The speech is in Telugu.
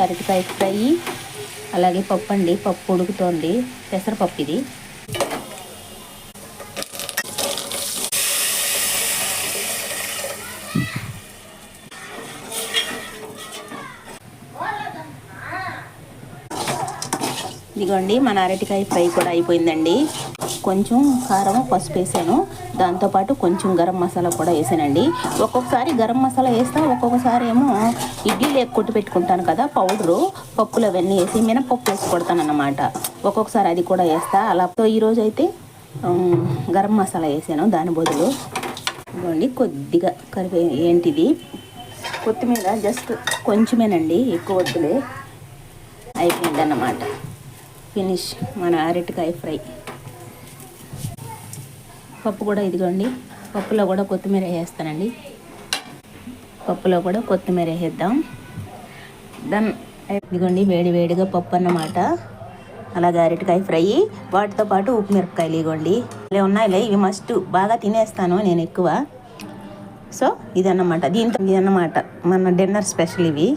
అరటికాయ ఫ్రై, అలాగే పప్పు అండి. పప్పు ఉడుకుతోంది, పెసరపప్పు ఇది. ఇదిగోండి మన అరటికాయ ఫ్రై కూడా అయిపోయిందండి. కొంచెం కారం, పసుపు వేసాను. దాంతోపాటు కొంచెం గరం మసాలా కూడా వేసానండి. ఒక్కొక్కసారి గరం మసాలా వేస్తా, ఒక్కొక్కసారి ఏమో ఇడ్లీలు కొట్టి పెట్టుకుంటాను కదా పౌడరు, పప్పులు అవన్నీ వేసి మినపప్పు వేసి కొడతాను అన్నమాట. ఒక్కొక్కసారి అది కూడా వేస్తా అలా. ఈరోజు అయితే గరం మసాలా వేసాను దాని బదులు. ఇదిగోండి కొద్దిగా ఏంటిది కొత్తిమీర, జస్ట్ కొంచెమేనండి, ఎక్కువ వద్దులే. అయిపోయిందన్నమాట. ఫినిష్ మన అరటికాయ ఫ్రై. పప్పు కూడా ఇదిగోండి, పప్పులో కూడా కొత్తిమీర వేస్తానండి. పప్పులో కూడా కొత్తిమీర వేద్దాం. ఇదిగోండి వేడి వేడిగా పప్పు అన్నమాట, అలాగే అరటికాయ ఫ్రై, వాటితో పాటు ఉప్పు మిరపకాయలు ఇవ్వండి. ఇలా ఉన్నాయిలే, ఇవి మస్ట్ బాగా తినేస్తాను నేను ఎక్కువ. సో ఇదన్నమాట, దీంతో ఇదన్నమాట మన డిన్నర్ స్పెషల్ ఇవి.